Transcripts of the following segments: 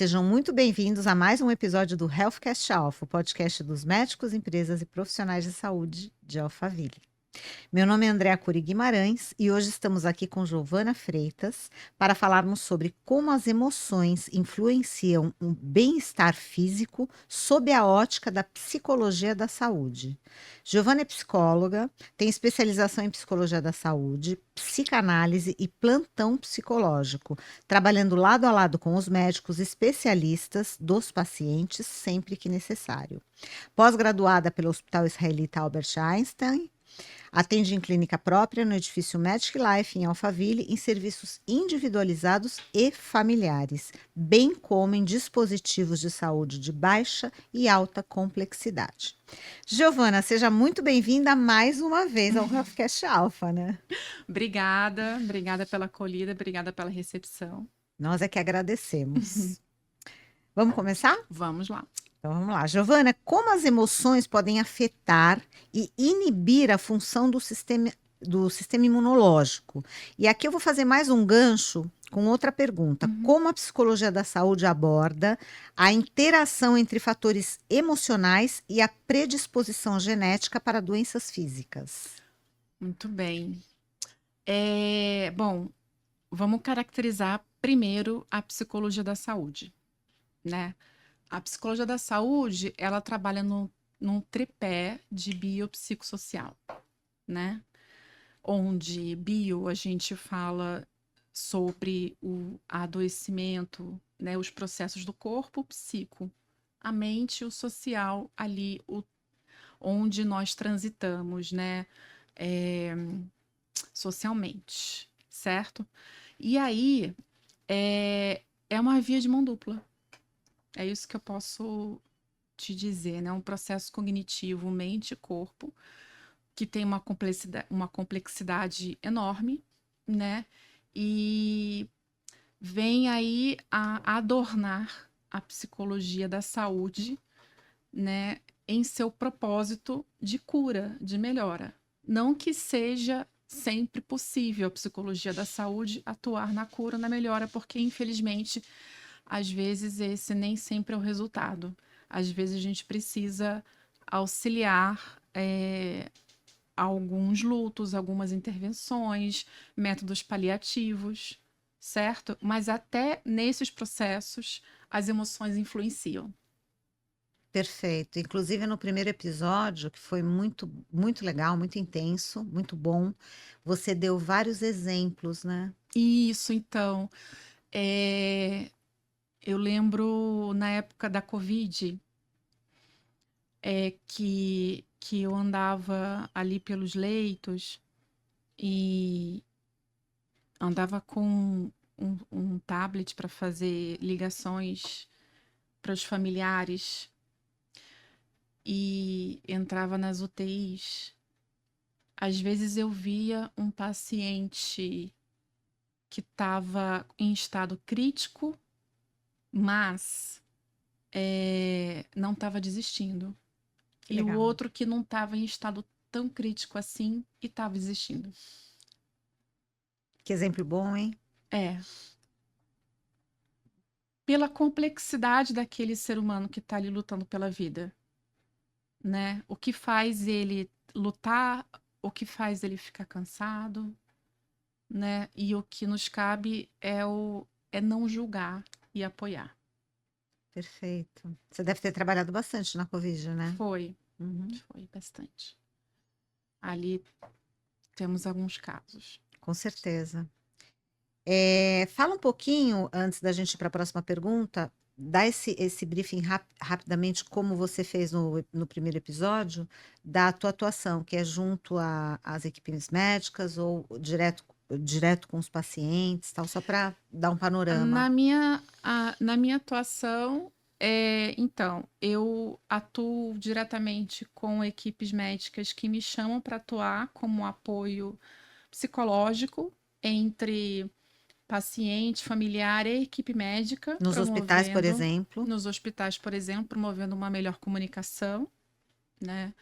Sejam muito bem-vindos a mais um episódio do Healthcast Alpha, o podcast dos médicos, empresas e profissionais de saúde de Alphaville. Meu nome é Andréa Curi Guimarães e hoje estamos aqui com Giovana Freitas para falarmos sobre como as emoções influenciam o bem-estar físico sob a ótica da psicologia da saúde. Giovana é psicóloga, tem especialização em psicologia da saúde, psicanálise e plantão psicológico, trabalhando lado a lado com os médicos especialistas dos pacientes sempre que necessário. Pós-graduada pelo Hospital Israelita Albert Einstein, atende em clínica própria no edifício Magic Life em Alphaville, em serviços individualizados e familiares, bem como em dispositivos de saúde de baixa e alta complexidade. Giovana, seja muito bem-vinda mais uma vez ao Healthcast Alpha, né? Obrigada pela acolhida, obrigada pela recepção. Nós é que agradecemos. Vamos começar? Vamos lá. Então vamos lá. Giovana, como as emoções podem afetar e inibir a função do sistema imunológico? E aqui eu vou fazer mais um gancho com outra pergunta. Como a psicologia da saúde aborda a interação entre fatores emocionais e a predisposição genética para doenças físicas? Muito bem. Bom, vamos caracterizar primeiro a psicologia da saúde, né? A psicologia da saúde, ela trabalha num tripé de biopsicossocial, né? Onde bio a gente fala sobre o adoecimento, né? Os processos do corpo, psico, a mente, o social, ali, onde nós transitamos, né? É, socialmente, certo? E aí é uma via de mão dupla. É isso que eu posso te dizer, né? Um processo cognitivo, mente e corpo, que tem uma complexidade enorme, né? E vem aí a adornar a psicologia da saúde, né? Em seu propósito de cura, de melhora. Não que seja sempre possível a psicologia da saúde atuar na cura, na melhora, porque infelizmente às vezes esse nem sempre é o resultado. Às vezes a gente precisa auxiliar alguns lutos, algumas intervenções, métodos paliativos, certo? Mas até nesses processos as emoções influenciam. Perfeito. Inclusive no primeiro episódio, que foi muito, muito legal, muito intenso, muito bom, você deu vários exemplos, né? Isso, então, é, eu lembro na época da Covid, que eu andava ali pelos leitos e andava com um tablet para fazer ligações para os familiares e entrava nas UTIs. Às vezes eu via um paciente que estava em estado crítico, mas não estava desistindo. Que E o legal. outro que não estava em estado tão crítico assim e estava desistindo. Que exemplo bom, hein? É, pela complexidade daquele ser humano que está ali lutando pela vida, né? O que faz ele lutar, o que faz ele ficar cansado, né? E o que nos cabe é não julgar e apoiar. Perfeito. Você deve ter trabalhado bastante na Covid, né? Foi, Uhum, foi bastante. Ali temos alguns casos. com certeza. Fala um pouquinho, antes da gente ir para a próxima pergunta, dá esse briefing rapidamente, como você fez no primeiro episódio, da tua atuação, que é junto às equipes médicas ou direto com os pacientes, tal, só para dar um panorama. Na minha atuação, então, eu atuo diretamente com equipes médicas que me chamam para atuar como apoio psicológico entre paciente, familiar e equipe médica, Nos hospitais, por promovendo, exemplo. nos hospitais, por exemplo, promovendo uma melhor comunicação, né?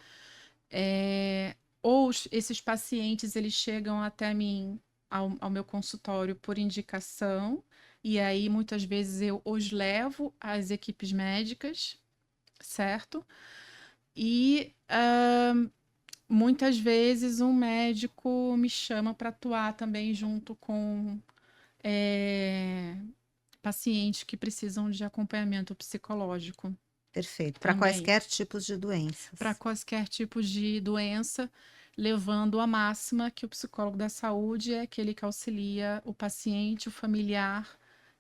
Esses pacientes, eles chegam até mim, ao meu consultório, por indicação, E aí, muitas vezes, eu os levo às equipes médicas, certo? E muitas vezes um médico me chama para atuar também junto com pacientes que precisam de acompanhamento psicológico Perfeito. Para também, quaisquer tipos de para doenças. quaisquer tipos de doença, levando a máxima que o psicólogo da saúde é aquele que auxilia o paciente, o familiar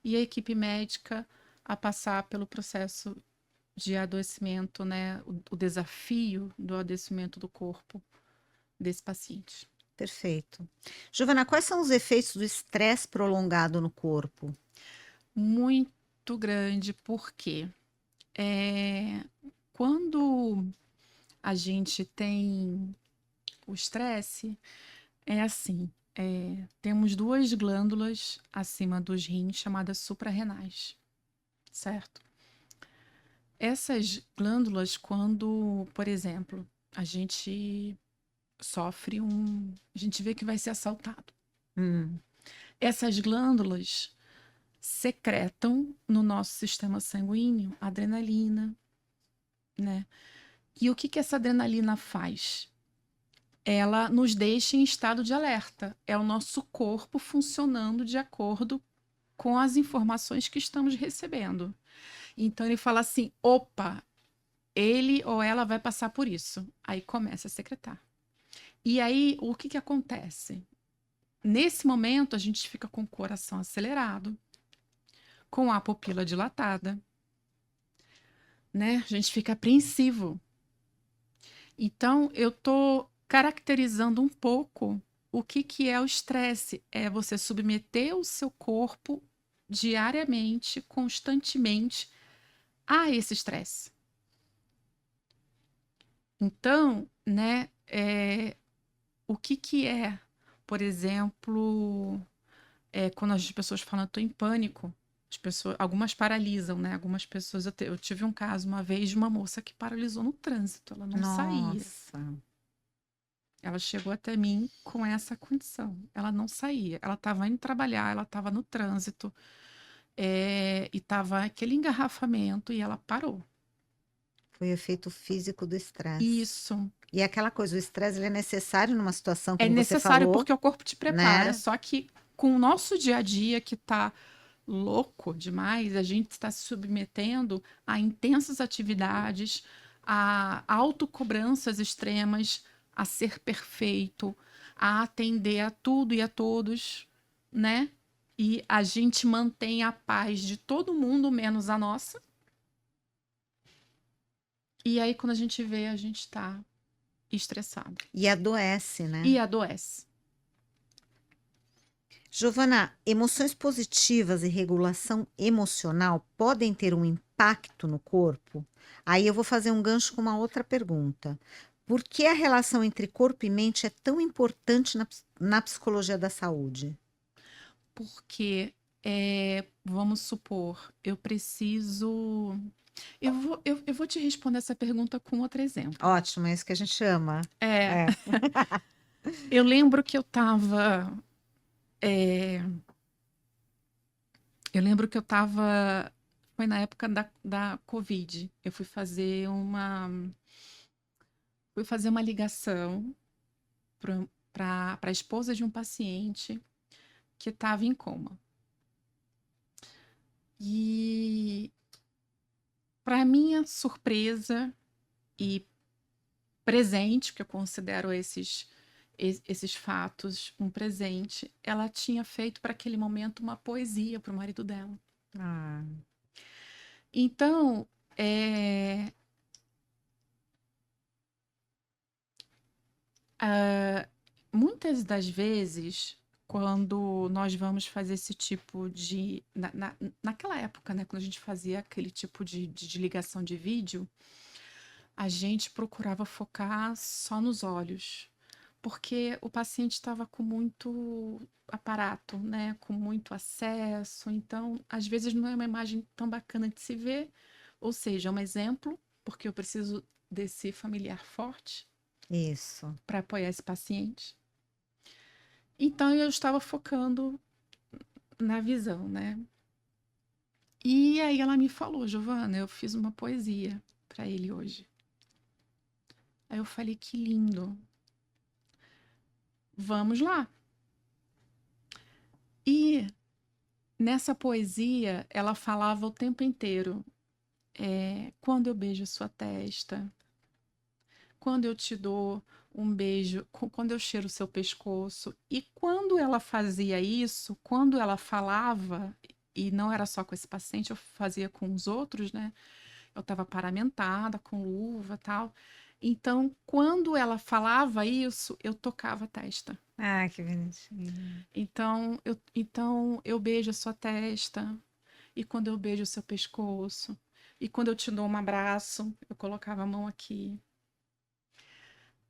e a equipe médica a passar pelo processo de adoecimento, né? O desafio do adoecimento do corpo desse paciente. Perfeito. Giovana, quais são os efeitos do estresse prolongado no corpo? Muito grande, porque quando a gente tem o estresse, é assim, temos duas glândulas acima dos rins chamadas suprarrenais, certo? Essas glândulas, quando, por exemplo, a gente a gente vê que vai ser assaltado. Hum, Essas glândulas secretam no nosso sistema sanguíneo adrenalina, né? E o que que essa adrenalina faz? Ela nos deixa em estado de alerta. É o nosso corpo funcionando de acordo com as informações que estamos recebendo. Então ele fala assim: opa, ele ou ela vai passar por isso. Aí começa a secretar. E aí o que que acontece? Nesse momento a gente fica com o coração acelerado, com a pupila dilatada, né? A gente fica apreensivo. Então eu tô caracterizando um pouco o que que é o estresse. É você submeter o seu corpo diariamente, constantemente a esse estresse. Então, né, o que que é, por exemplo, quando as pessoas falam, eu tô em pânico, algumas paralisam, né? Algumas pessoas, eu tive um caso uma vez de uma moça que paralisou no trânsito, ela não saía. nossa. Ela chegou até mim com essa condição, ela não saía, ela estava indo trabalhar, ela estava no trânsito, e estava aquele engarrafamento e ela parou. Foi o efeito físico do estresse. Isso. E é aquela coisa, o estresse ele é necessário numa situação, É como você necessário falou, porque o corpo te prepara, né? só que com o nosso dia a dia que está louco demais, a gente está se submetendo a intensas atividades, a autocobranças extremas, a ser perfeito, a atender a tudo e a todos, né? E a gente mantém a paz de todo mundo, menos a nossa. E aí, quando a gente vê, a gente está estressado E adoece, né? e adoece. Giovana, emoções positivas e regulação emocional podem ter um impacto no corpo? Aí eu vou fazer um gancho com uma outra pergunta. Por que a relação entre corpo e mente é tão importante na psicologia da saúde? Porque, vamos supor, eu preciso. Eu vou te responder essa pergunta com outro exemplo. Ótimo, é isso que a gente ama. É, É. eu lembro que eu estava. Eu lembro que eu estava. Foi na época da Covid. Eu fui fazer uma ligação para a esposa de um paciente que estava em coma. E, para minha surpresa e presente, porque eu considero esses fatos um presente, ela tinha feito para aquele momento uma poesia para o marido dela. Ah, Então, muitas das vezes, quando nós vamos fazer esse tipo de. Naquela época, né, quando a gente fazia aquele tipo de ligação de vídeo, a gente procurava focar só nos olhos, porque o paciente estava com muito aparato, né, com muito acesso, então às vezes não é uma imagem tão bacana de se ver, ou seja, é um exemplo, porque eu preciso desse familiar forte isso. para apoiar esse paciente. Então eu estava focando na visão, né? E aí ela me falou, Giovana, eu fiz uma poesia para ele hoje. Aí eu falei, que lindo. Vamos lá. E nessa poesia, ela falava o tempo inteiro, quando eu beijo sua testa, quando eu te dou um beijo, quando eu cheiro o seu pescoço. E quando ela fazia isso, quando ela falava, e não era só com esse paciente, eu fazia com os outros, né? Eu estava paramentada, com luva e tal. Então, quando ela falava isso, eu tocava a testa. Ah, que bonitinho. Então eu beijo a sua testa, e quando eu beijo o seu pescoço, e quando eu te dou um abraço, eu colocava a mão aqui.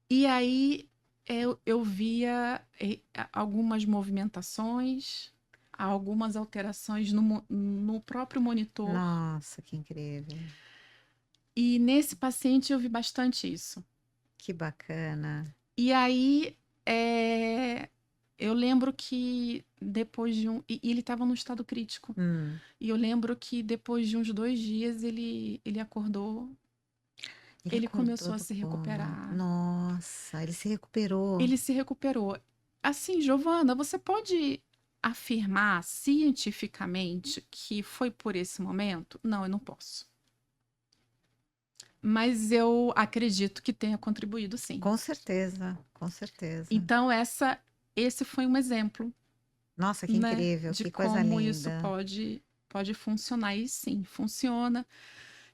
E aí eu via algumas movimentações, algumas alterações no próprio monitor. Nossa, que incrível. E nesse paciente eu vi bastante isso. Que bacana. E aí eu lembro que depois de e ele estava num estado crítico. Hum. E eu lembro que depois de uns 2 dias ele acordou, ele acordou começou a do se coma. recuperar. Nossa, ele se recuperou. Ele se recuperou. Assim, Giovana, você pode afirmar cientificamente que foi por esse momento? Não, eu não posso. Mas eu acredito que tenha contribuído, sim. Com certeza, com certeza. Então, esse foi um exemplo, Nossa, que né, incrível, de que coisa como isso linda. pode funcionar. E sim, funciona.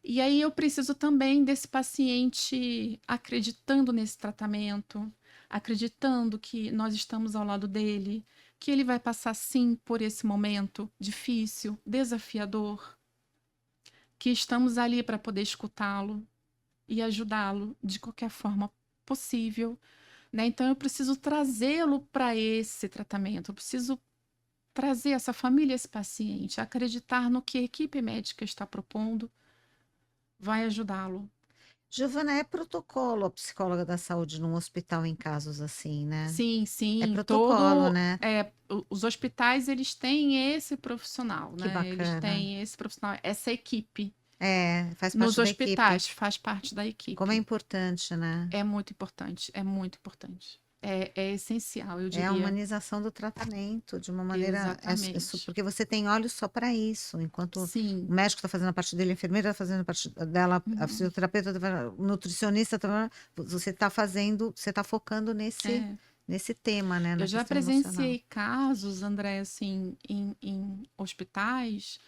E aí eu preciso também desse paciente acreditando nesse tratamento, acreditando que nós estamos ao lado dele, que ele vai passar sim por esse momento difícil, desafiador, que estamos ali para poder escutá-lo e ajudá-lo de qualquer forma possível, né? Então eu preciso trazê-lo para esse tratamento, eu preciso trazer essa família, esse paciente, acreditar no que a equipe médica está propondo vai ajudá-lo. Giovana, é protocolo a psicóloga da saúde num hospital em casos assim, né? Sim, É sim, protocolo, né? os hospitais eles têm esse profissional, Que né? Eles bacana. têm esse profissional, essa equipe. É, faz Nos parte da equipe. hospitais faz parte da Como é equipe. importante, né? É muito importante, é muito importante. É essencial, eu É a diria. humanização do tratamento de uma maneira. Exatamente. Porque você tem olhos só para isso. Enquanto o Sim. médico está fazendo a parte dele, a enfermeira está fazendo a parte dela, a Uhum. fisioterapeuta, o nutricionista, você está fazendo, você está focando É. nesse tema, né? Eu Na já questão emocional. presenciei casos, André, assim, em hospitais,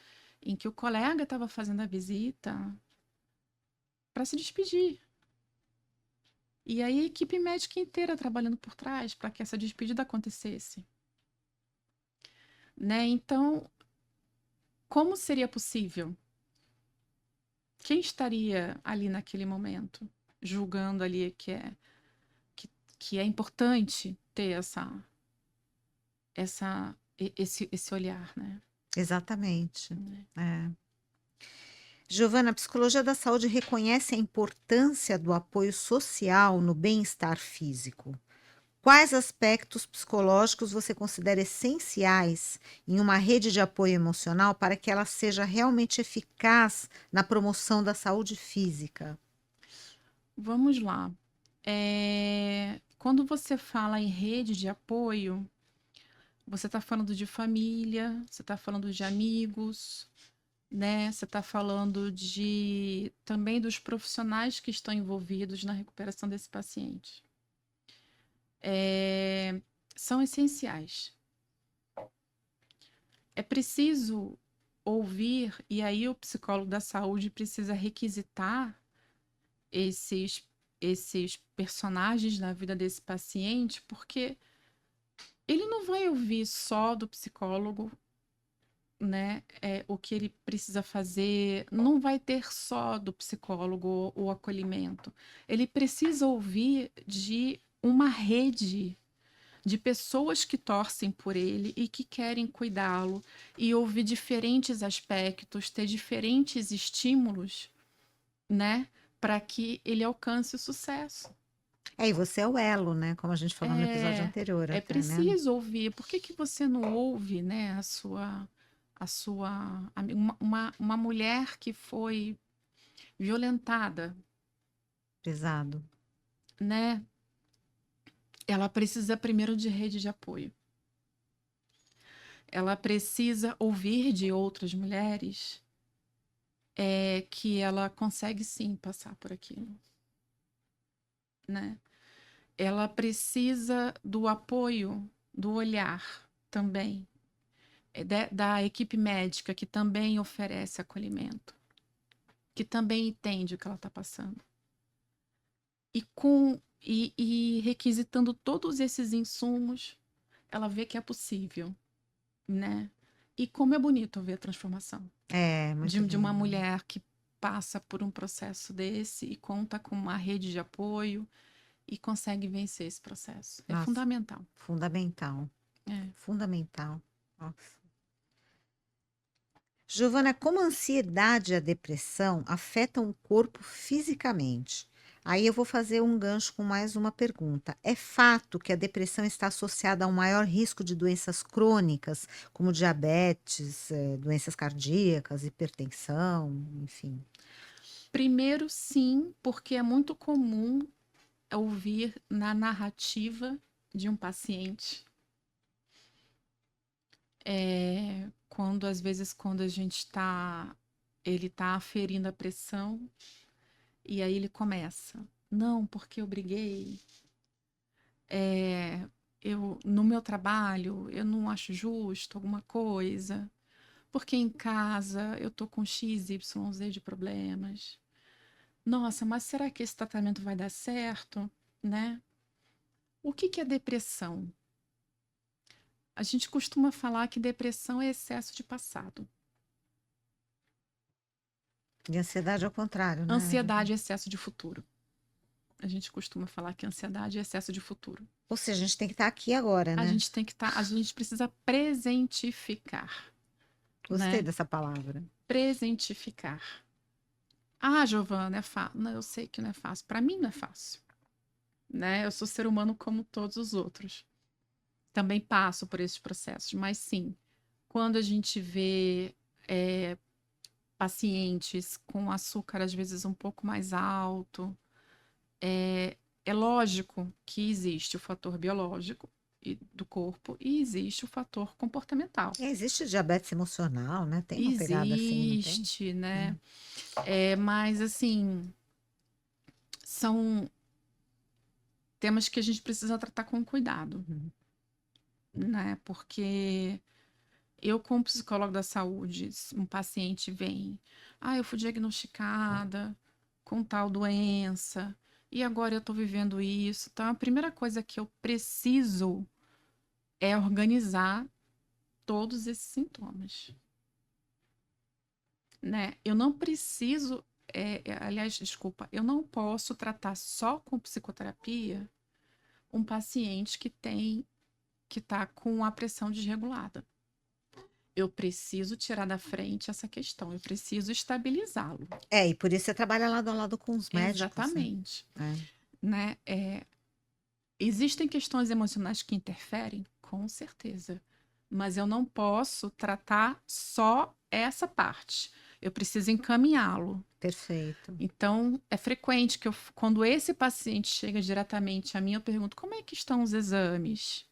em que o colega estava fazendo a visita para se despedir. E aí a equipe médica inteira trabalhando por trás para que essa despedida acontecesse, né? Então, como seria possível? Quem estaria ali naquele momento, julgando ali que é importante ter esse olhar, né? Exatamente. Né? É. Giovana, a psicologia da saúde reconhece a importância do apoio social no bem-estar físico. Quais aspectos psicológicos você considera essenciais em uma rede de apoio emocional para que ela seja realmente eficaz na promoção da saúde física? Vamos lá. Quando você fala em rede de apoio, você está falando de família, você está falando de amigos, né? Você está falando também dos profissionais que estão envolvidos na recuperação desse paciente. São essenciais. É preciso ouvir, e aí o psicólogo da saúde precisa requisitar esses, esses personagens na vida desse paciente, porque ele não vai ouvir só do psicólogo, né? O que ele precisa fazer, não vai ter só do psicólogo o acolhimento. Ele precisa ouvir de uma rede de pessoas que torcem por ele e que querem cuidá-lo, e ouvir diferentes aspectos, ter diferentes estímulos, né? Para que ele alcance o sucesso. E você é o elo, né? Como a gente falou no episódio É, anterior é até, né? preciso ouvir. Por que que você não ouve, né, uma mulher que foi violentada, Pesado. né? Ela precisa primeiro de rede de apoio. Ela precisa ouvir de outras mulheres que ela consegue sim passar por aquilo, né? Ela precisa do apoio, do olhar também, da equipe médica que também oferece acolhimento, que também entende o que ela está passando. E requisitando todos esses insumos, ela vê que é possível, né? E como é bonito ver a transformação É, muito de uma lindo. mulher que passa por um processo desse e conta com uma rede de apoio e consegue vencer esse processo. É Nossa, fundamental. fundamental. É. Fundamental. Nossa. Giovana, como a ansiedade e a depressão afetam o corpo fisicamente? Aí eu vou fazer um gancho com mais uma pergunta. É fato que a depressão está associada a um maior risco de doenças crônicas, como diabetes, doenças cardíacas, hipertensão, enfim. Primeiro, sim, porque é muito comum ouvir na narrativa de um paciente, quando às vezes quando a gente está, ele está aferindo a pressão e aí ele começa, não, porque eu briguei, eu no meu trabalho eu não acho justo alguma coisa, porque em casa eu tô com X, Y, Z de problemas. Nossa, mas será que esse tratamento vai dar certo, né? O que que é depressão? A gente costuma falar que depressão é excesso de passado. E ansiedade ao contrário, né? Ansiedade é excesso de futuro. A gente costuma falar que ansiedade é excesso de futuro. Ou seja, a gente tem que estar aqui agora, A né? gente tem que estar, a gente precisa presentificar, Gostei né? dessa palavra. Presentificar. Ah, Giovana, é fácil. Não, eu sei que não é fácil. Para mim não é fácil, né? Eu sou ser humano como todos os outros. Também passo por esses processos, mas sim, quando a gente vê pacientes com açúcar às vezes um pouco mais alto, é lógico que existe o fator biológico do corpo e existe o fator comportamental. Existe diabetes emocional, né? Tem uma pegada assim, não tem? Existe, né? Hum. Mas assim, são temas que a gente precisa tratar com cuidado, Uhum. né? Porque eu, como psicólogo da saúde, se um paciente vem, eu fui diagnosticada com tal doença, e agora eu tô vivendo isso. Então, a primeira coisa que eu preciso é organizar todos esses sintomas, né? Eu não preciso, aliás, desculpa, eu não posso tratar só com psicoterapia um paciente que está com a pressão desregulada. Eu preciso tirar da frente essa questão, eu preciso estabilizá-lo. É, e por isso você trabalha lado a lado com os médicos, né? Exatamente, É. né? Existem questões emocionais que interferem? Com certeza. Mas eu não posso tratar só essa parte. Eu preciso encaminhá-lo. Perfeito. Então, é frequente que quando esse paciente chega diretamente a mim, eu pergunto: como é que estão os exames?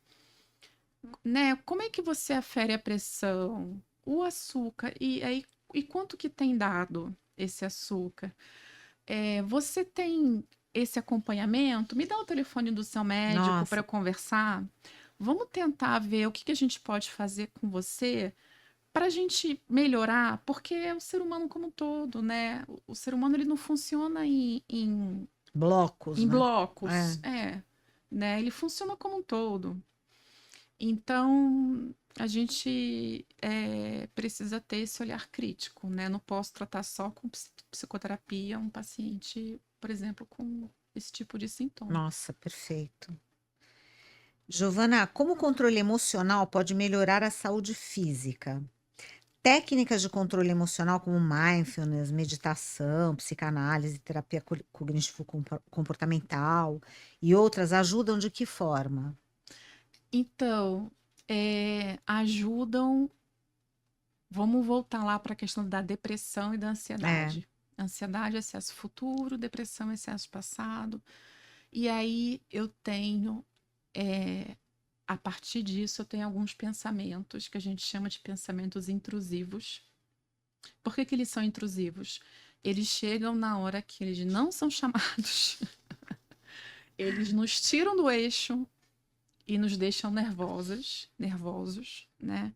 Né? Como é que você afere a pressão, o açúcar e quanto que tem dado esse açúcar? Você tem esse acompanhamento? Me dá o telefone do seu médico para Nossa, eu conversar. Vamos tentar ver o que que a gente pode fazer com você para a gente melhorar, porque é o ser humano como um todo, né? O ser humano ele não funciona blocos, em né? blocos, É. né? Ele funciona como um todo. Então, a gente precisa ter esse olhar crítico, né? Não posso tratar só com psicoterapia um paciente, por exemplo, com esse tipo de sintoma. Nossa, perfeito. Giovana, como o controle emocional pode melhorar a saúde física? Técnicas de controle emocional como mindfulness, meditação, psicanálise, terapia cognitivo-comportamental e outras ajudam de que forma? Então, ajudam Vamos voltar lá para a questão da depressão e da É, ansiedade. Ansiedade, excesso futuro, depressão, excesso passado. E aí eu tenho, a partir disso, eu tenho alguns pensamentos que a gente chama de pensamentos intrusivos. Por que que eles são intrusivos? Eles chegam na hora que eles não são chamados. Eles nos tiram do eixo e nos deixam nervosos, né?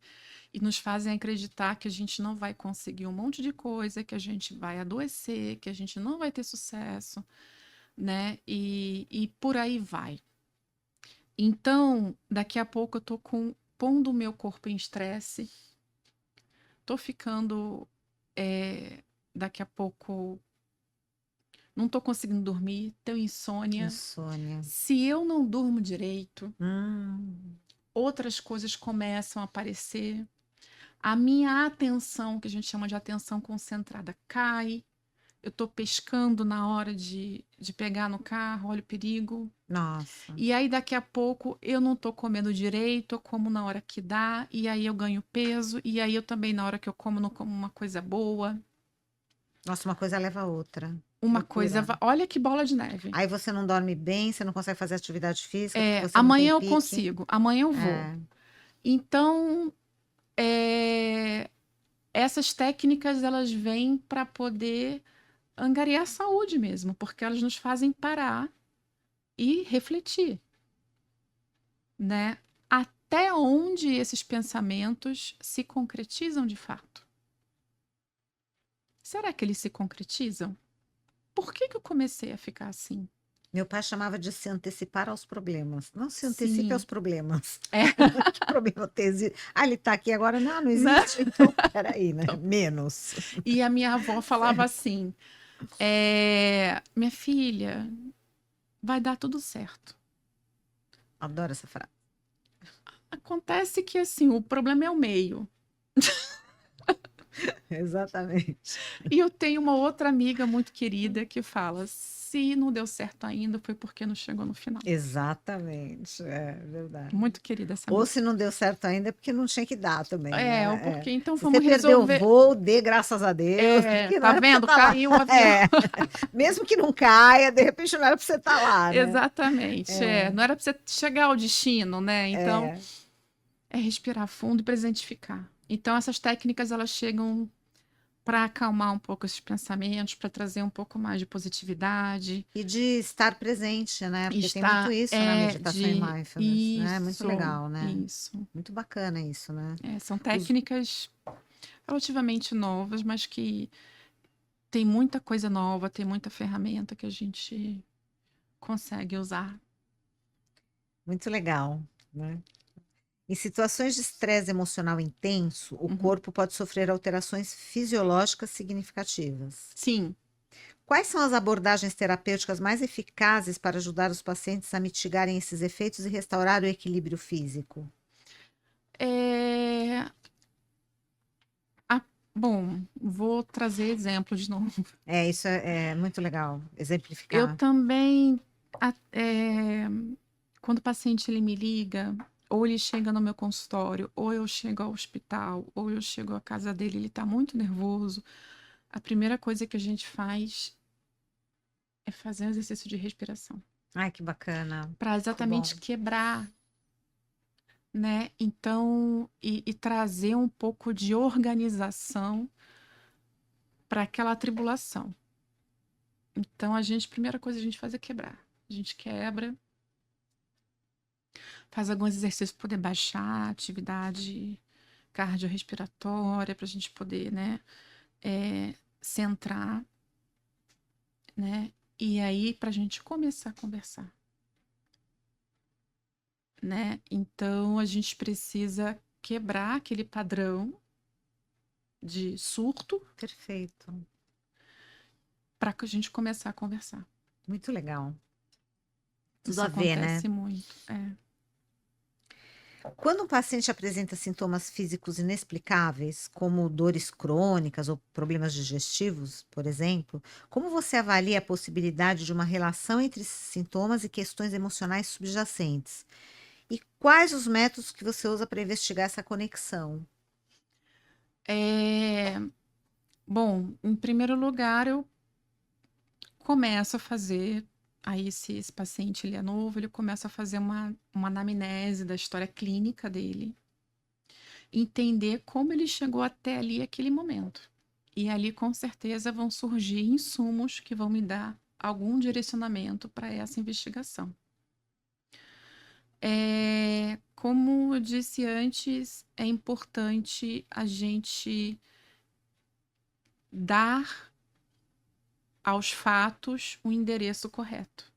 E nos fazem acreditar que a gente não vai conseguir um monte de coisa, que a gente vai adoecer, que a gente não vai ter sucesso, né? E por aí vai. Então, daqui a pouco eu tô pondo o meu corpo em estresse, tô ficando, daqui a pouco, não tô conseguindo dormir, tenho insônia. insônia. Se eu não durmo direito, Hum, outras coisas começam a aparecer. A minha atenção, que a gente chama de atenção concentrada, cai. Eu tô pescando na hora de pegar no carro, olha o perigo. nossa. E aí, daqui a pouco, eu não tô comendo direito, eu como na hora que dá, e aí eu ganho peso, e aí eu também, na hora que eu como, não como uma coisa boa. Nossa, uma coisa leva a outra. Uma coisa. Loucura. Olha que bola de neve. Aí você não dorme bem, você não consegue fazer atividade física porque você não tem Amanhã eu pique. consigo, amanhã eu vou. É, Então, é, essas técnicas, elas vêm para poder angariar a saúde mesmo, porque elas nos fazem parar e refletir, né? Até onde esses pensamentos se concretizam de fato? Será que eles se concretizam? Por que que eu comecei a ficar assim? meu pai chamava de se antecipar aos problemas. Não se antecipe aos Sim, problemas. é, Que problema tem? Ah, ele está aqui agora? Não, não né? existe. Então, peraí, né? Então, Menos. e a minha avó falava assim: minha filha, vai dar tudo certo. Adoro essa frase. Acontece que assim, o problema é o meio. Exatamente. E eu tenho uma outra amiga muito querida que fala: se não deu certo ainda, foi porque não chegou no final. Exatamente. É verdade. Muito querida essa Ou amiga. se não deu certo ainda, é porque não tinha que dar também, Ou né? porque É. então Se você vamos perdeu o resolver. voo, dê graças a Deus, porque não Tá era para você vendo? estar lá. Caiu o avião. É. Mesmo que não caia, de repente não era para você estar lá, né? Exatamente. Não era para você chegar ao destino, né? Então, É. é respirar fundo e presentificar. Então, essas técnicas, elas chegam para acalmar um pouco esses pensamentos, para trazer um pouco mais de positividade. E de estar presente, né? E Porque tem muito estar isso na meditação e de mindfulness, né? Muito isso, legal, né? isso. Muito bacana isso, né? São Os- técnicas relativamente novas, mas que tem muita coisa nova, tem muita ferramenta que a gente consegue usar. Muito legal, né? Em situações de estresse emocional intenso, o Uhum. corpo pode sofrer alterações fisiológicas significativas. Sim, Quais são as abordagens terapêuticas mais eficazes para ajudar os pacientes a mitigarem esses efeitos e restaurar o equilíbrio físico? é... ah, bom, vou trazer exemplo de novo. É, isso é muito legal, Eu exemplificar. também, a- é, quando o paciente ele me liga, ou ele chega no meu consultório, ou eu chego ao hospital, ou eu chego à casa dele, ele está muito nervoso. A primeira coisa que a gente faz é fazer um exercício de respiração, Ai, que bacana. para Que bom. exatamente quebrar, né? Então, e trazer um pouco de organização para aquela atribulação. Então, primeira coisa que a gente faz é quebrar. A gente quebra, faz alguns exercícios para poder baixar a atividade cardiorrespiratória, para a gente poder, né, centrar, né? E aí, para a gente começar a conversar, né? Então, a gente precisa quebrar aquele padrão de surto Perfeito. para que a gente começar a conversar. Muito legal. Tudo Isso a ver, né? acontece muito. Quando um paciente apresenta sintomas físicos inexplicáveis, como dores crônicas ou problemas digestivos, por exemplo, como você avalia a possibilidade de uma relação entre esses sintomas e questões emocionais subjacentes? E quais os métodos que você usa para investigar essa conexão? É, bom, em primeiro lugar, eu começo a fazer. Aí, se esse paciente ele é novo, ele começa a fazer uma anamnese da história clínica dele, entender como ele chegou até ali, aquele momento. E ali, com certeza, vão surgir insumos que vão me dar algum direcionamento para essa investigação. Como eu disse antes, é importante a gente dar aos fatos o endereço correto.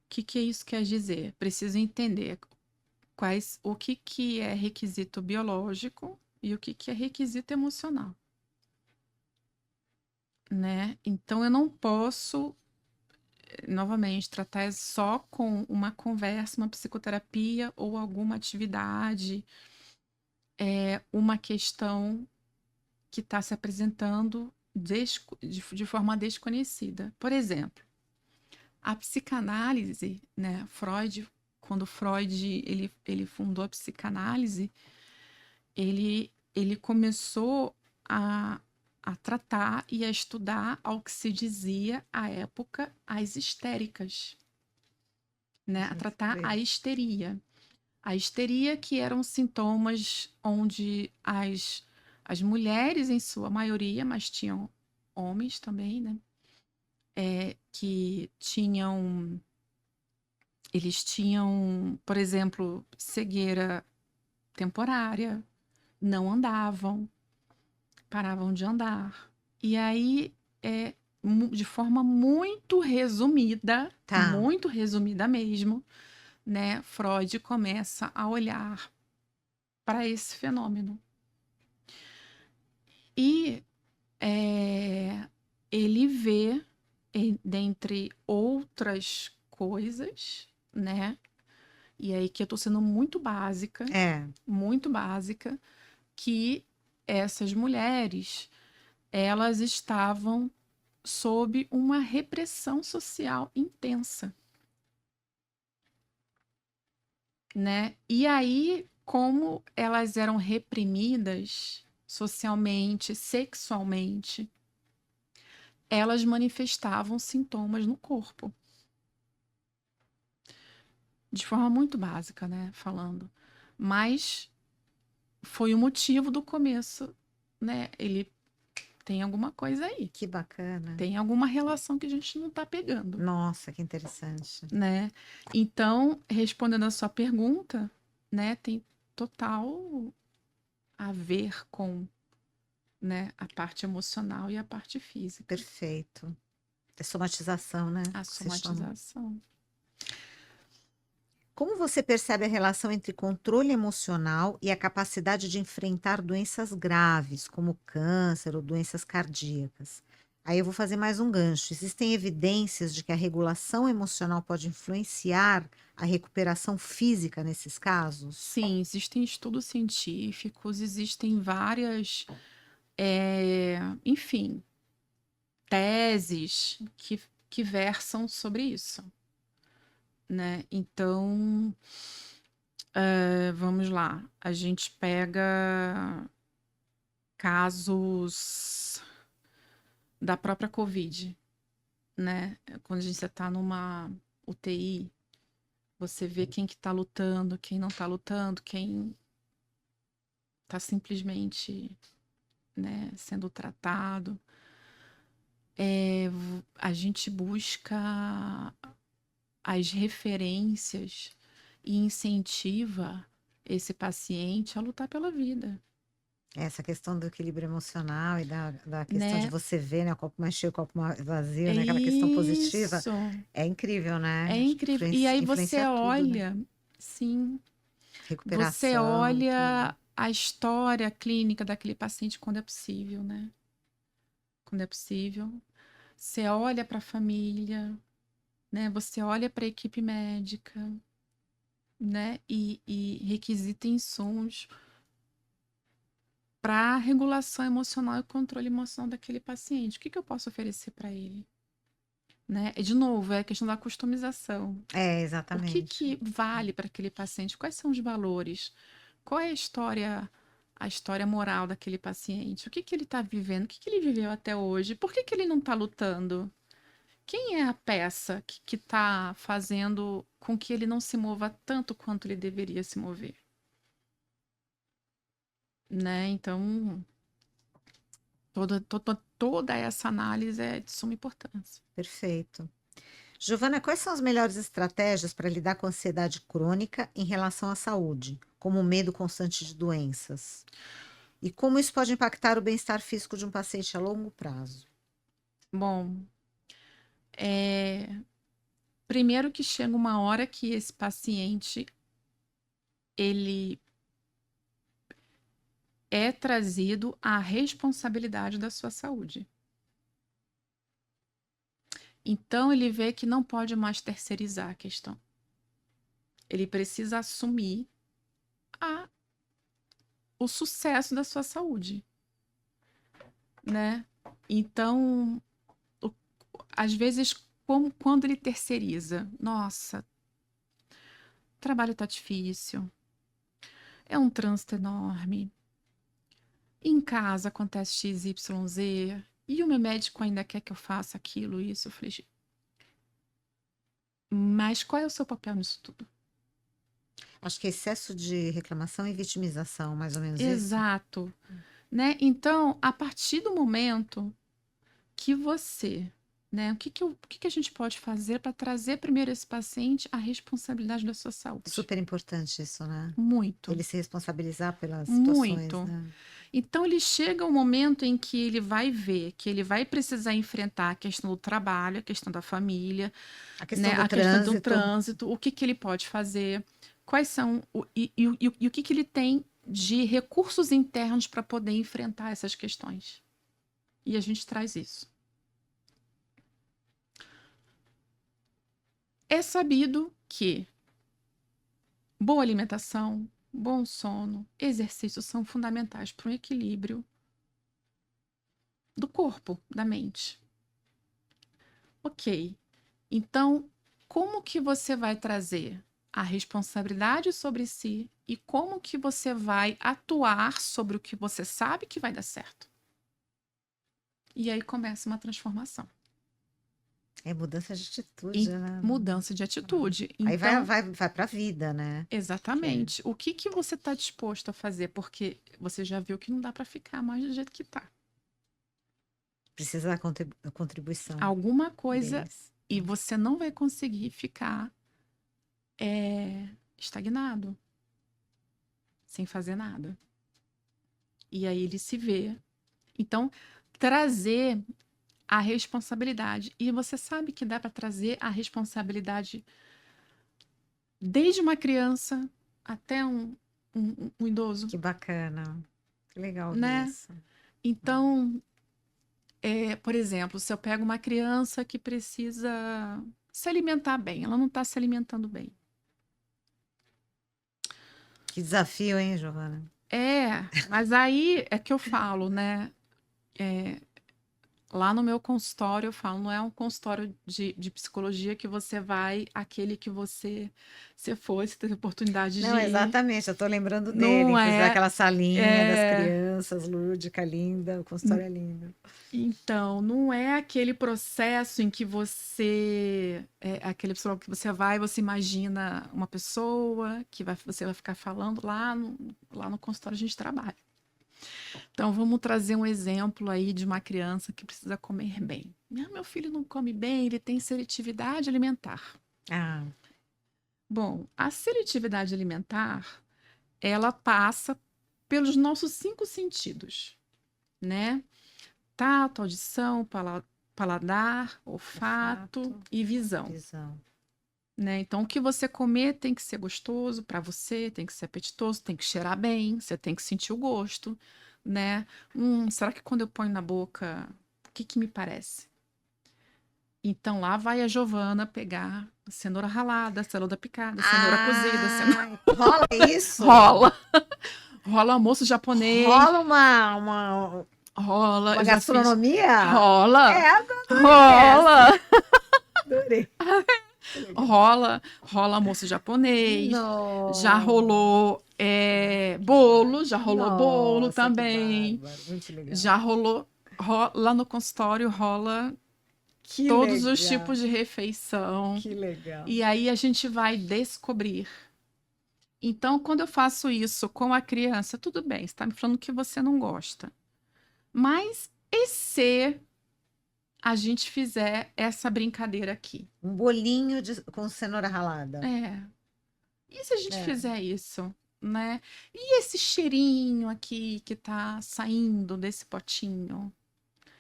O que isso quer dizer? Preciso entender o que é requisito biológico e o que é requisito emocional, né? Então, eu não posso, novamente, tratar só com uma conversa, uma psicoterapia ou alguma atividade, uma questão que está se apresentando de forma desconhecida. Por exemplo, a psicanálise, né? Quando Freud ele fundou a psicanálise, ele começou a tratar e a estudar ao que se dizia à época as histéricas, né? A tratar a histeria. A histeria, que eram sintomas onde as mulheres, em sua maioria, mas tinham homens também, né? Que eles tinham, por exemplo, cegueira temporária, não andavam, paravam de andar. E aí, de forma Tá. muito resumida mesmo, né? Freud começa a olhar para esse fenômeno. E ele vê, dentre outras coisas, né? E aí que eu tô sendo muito básica, que essas mulheres, elas estavam sob uma repressão social intensa, né? E aí, como elas eram reprimidas socialmente, sexualmente, elas manifestavam sintomas no corpo. De forma muito básica, né? Falando. Mas foi o motivo do começo, né? Ele tem alguma coisa aí. Que bacana. Tem alguma relação que a gente não tá pegando, Nossa, que interessante. né? Então, respondendo a sua pergunta, né? Tem total a ver com, né, a parte emocional e a parte física. Perfeito. É somatização, né? A Que se chama. somatização. Como você percebe a relação entre controle emocional e a capacidade de enfrentar doenças graves, como câncer ou doenças cardíacas? Aí eu vou fazer mais um gancho. Existem evidências de que a regulação emocional pode influenciar a recuperação física nesses casos? Sim, existem estudos científicos, existem várias, enfim, teses que versam sobre isso, né? Então, vamos lá. A gente pega casos da própria Covid, né? Quando a gente está numa UTI, você vê quem que tá lutando, quem não tá lutando, quem tá simplesmente, né, sendo tratado. A gente busca as referências e incentiva esse paciente a lutar pela vida, Essa questão do equilíbrio emocional e da questão de né? você ver, né, o copo mais cheio, o copo mais vazio, É né, aquela questão positiva, isso, é incrível, né? é Acho que incrível. E aí você influencia tudo, né? olha, sim, você Recuperação, tudo. olha a história clínica daquele paciente quando é possível, né? Quando é possível. Você olha para a família, né? Você olha para a equipe médica, né? E requisita insumos para regulação emocional e controle emocional daquele paciente. O que eu posso oferecer para ele? Né? E, de novo, é a questão da customização. É, O que exatamente. vale para aquele paciente? Quais são os valores? Qual é a história, a história moral daquele paciente. O que que ele está vivendo? O que que ele viveu até hoje? Por que que ele não está lutando? Quem é a peça que está fazendo com que ele não se mova tanto quanto ele deveria se mover? Né? Então, toda essa análise é de suma importância. Perfeito. Giovana, quais são as melhores estratégias para lidar com a ansiedade crônica em relação à saúde, como o medo constante de doenças? E como isso pode impactar o bem-estar físico de um paciente a longo prazo? Bom, primeiro que chega uma hora que esse paciente, ele é trazido à responsabilidade da sua saúde. Então, ele vê que não pode mais terceirizar a questão. Ele precisa assumir o sucesso da sua saúde, né? Então, às vezes, quando ele terceiriza, nossa, o trabalho tá difícil, é um trânsito enorme, em casa acontece X, Y, Z, e o meu médico ainda quer que eu faça aquilo, isso. Eu falei, mas qual é o seu papel nisso tudo? Acho que é excesso de reclamação e vitimização, mais ou menos isso. Exato, né? Então, a partir do momento que você, né? O que a gente pode fazer para trazer primeiro esse paciente à responsabilidade da sua saúde? Super importante isso, né? Muito, Ele se responsabilizar pelas situações, muito. né? Então, ele chega um momento em que ele vai ver que ele vai precisar enfrentar a questão do trabalho, a questão da família, A questão né? do A questão do trânsito. trânsito, o que que ele pode fazer, quais são, e o que que ele tem de recursos internos para poder enfrentar essas questões. E a gente traz isso. É sabido que boa alimentação, bom sono, exercício são fundamentais para um equilíbrio do corpo, da mente. Ok, então como que você vai trazer a responsabilidade sobre si e como que você vai atuar sobre o que você sabe que vai dar certo? E aí começa uma transformação. É mudança de atitude, né? Mudança de atitude. Aí Então, vai para a vida, né? exatamente. O que que você está disposto a fazer? Porque você já viu que não dá para ficar mais do jeito que está. Precisa da contribuição Alguma coisa deles. e você não vai conseguir ficar estagnado, sem fazer nada. E aí ele se vê. Então, trazer a responsabilidade. E você sabe que dá para trazer a responsabilidade desde uma criança até um idoso, Que bacana. Que legal né? isso. Então, por exemplo, se eu pego uma criança que precisa se alimentar bem, ela não está se alimentando bem. Que desafio, hein, Giovana? Mas aí é que eu falo, né? Lá no meu consultório, eu falo, não é um consultório de psicologia que você vai, aquele que você for, você teve oportunidade Não, de ir. exatamente, eu tô lembrando dele, Não inclusive é, aquela salinha das crianças, lúdica, linda, o consultório é lindo. Então, não é aquele processo em que aquele pessoal que você vai, você imagina uma pessoa que você vai ficar falando lá no consultório a gente trabalha. Então, vamos trazer um exemplo aí de uma criança que precisa comer bem. Meu filho não come bem, ele tem seletividade alimentar. Ah, Bom, a seletividade alimentar, ela passa pelos nossos 5 sentidos, né? Tato, audição, paladar, olfato e visão. Né? Então, o que você comer tem que ser gostoso para você, tem que ser apetitoso, tem que cheirar bem, você tem que sentir o gosto, né? Será que quando eu ponho na boca, o que que me parece? Então, lá vai a Giovana pegar cenoura ralada, cenoura picada, cenoura cozida. Rola isso? Rola. Rola almoço japonês. Rola uma Rola. gastronomia? Rola. É, rola. adorei. Que legal. Rola almoço japonês, já Nossa, rolou já rolou bolo nossa, que também, bárbaro. Muito legal. já rolou, lá no consultório rola Que todos os legal. tipos de refeição, Que legal. e aí a gente vai descobrir. Então, quando eu faço isso com a criança, tudo bem, você está me falando que você não gosta. Mas e se a gente fizer essa brincadeira aqui? Um bolinho com cenoura ralada. É. E se a gente É. fizer isso, né? E esse cheirinho aqui que tá saindo desse potinho?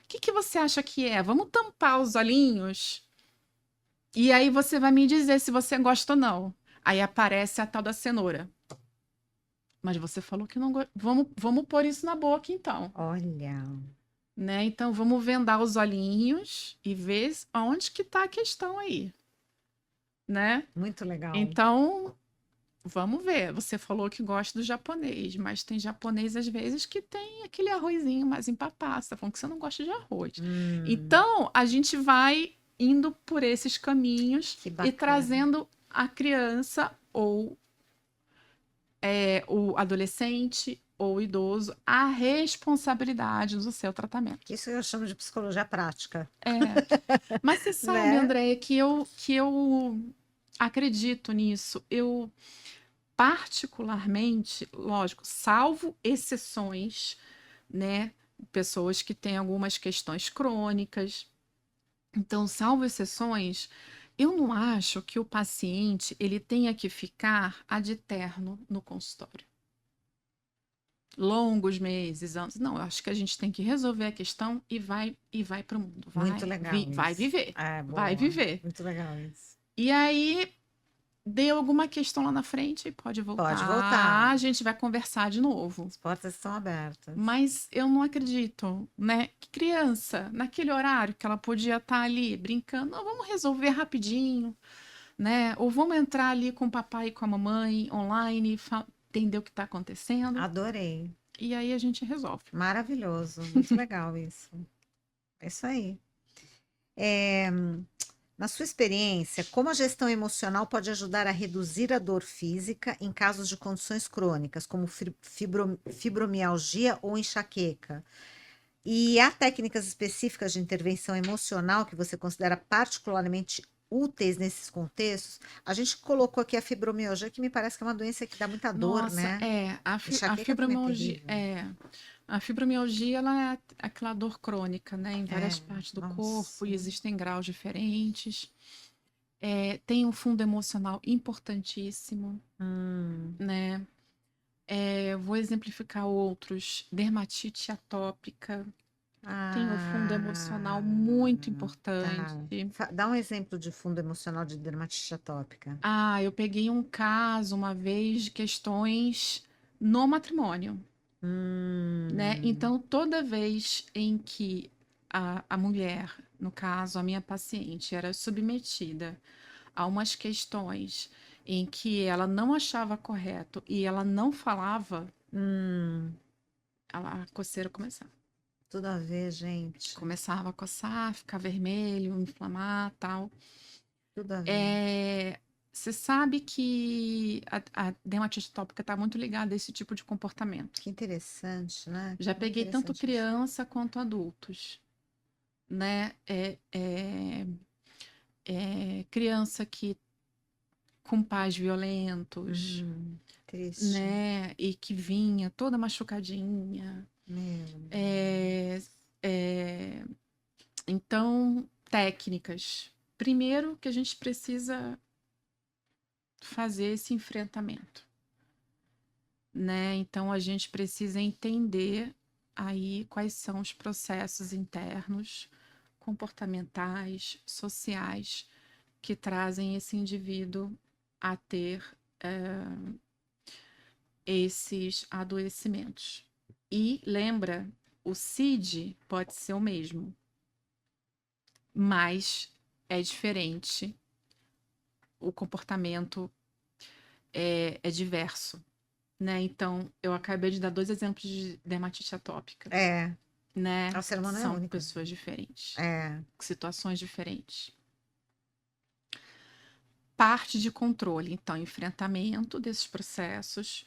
O que que você acha que é? Vamos tampar os olhinhos? E aí você vai me dizer se você gosta ou não. Aí aparece a tal da cenoura. Mas você falou que não gosta. Vamos pôr isso na boca, então. Olha, Né? Então vamos vendar os olhinhos e ver onde que tá a questão aí, né? muito legal. Então, vamos ver. Você falou que gosta do japonês, mas tem japonês às vezes que tem aquele arrozinho mais empapado. Você tá falando que você não gosta de arroz. Hum, Então, a gente vai indo por esses caminhos que e bacana. trazendo a criança ou o adolescente ou o idoso a responsabilidade do seu tratamento. Isso eu chamo de psicologia prática, Mas você sabe, né? Andréia, que eu acredito nisso. Eu particularmente, lógico, salvo exceções, né? Pessoas que têm algumas questões crônicas. Então, salvo exceções, eu não acho que o paciente ele tenha que ficar ad eterno no consultório. Longos meses, anos. Não, eu acho que a gente tem que resolver a questão e vai para o mundo. Muito legal Vai isso. viver. É, Vai boa. viver. Muito legal isso. E aí deu alguma questão lá na frente, pode voltar. Pode voltar. A gente vai conversar de novo. As portas estão abertas. Mas eu não acredito, né? Que criança, naquele horário que ela podia estar ali brincando, não, vamos resolver rapidinho, né? Ou vamos entrar ali com o papai e com a mamãe online, entender o que está acontecendo, Adorei. e aí a gente resolve. Maravilhoso. Muito legal isso. É isso aí. Na sua experiência, como a gestão emocional pode ajudar a reduzir a dor física em casos de condições crônicas, como fibromialgia ou enxaqueca? E há técnicas específicas de intervenção emocional que você considera particularmente úteis nesses contextos? A gente colocou aqui a fibromialgia, que me parece que é uma doença que dá muita dor, Nossa, né? a Enxaqueca também é fibromialgia, terrível. a fibromialgia, ela é aquela dor crônica, né, em várias É, partes do corpo, nossa. e existem graus diferentes. Tem um fundo emocional importantíssimo, Hum, né? Vou exemplificar outros. Dermatite atópica tem um fundo emocional ah, muito tá. importante. Dá um exemplo de fundo emocional de dermatite atópica. Ah, eu peguei um caso uma vez de questões no matrimônio, né? Hum, Então, toda vez em que a mulher, no caso, a minha paciente, era submetida a umas questões em que ela não achava correto e ela não falava, hum, a coceira começava. tudo a ver, gente. Começava a coçar, ficar vermelho, inflamar, tal. Tudo a ver. Você sabe que a dermatite atópica está muito ligada a esse tipo de comportamento. Que interessante, né? Já Que peguei tanto interessante isso. criança quanto adultos, né? Criança que com pais violentos, Triste. né? E que vinha toda machucadinha. Meu É, Deus. é, então, técnicas. Primeiro que a gente precisa fazer esse enfrentamento, né? Então, a gente precisa entender aí quais são os processos internos, comportamentais, sociais, que trazem esse indivíduo a ter esses adoecimentos. E lembra, o CID pode ser o mesmo, mas é diferente, o comportamento é diverso, né? Então, eu acabei de dar 2 exemplos de dermatite atópica, É, né? o ser humano é São único. pessoas diferentes, É, situações diferentes. parte de controle. Então, enfrentamento desses processos,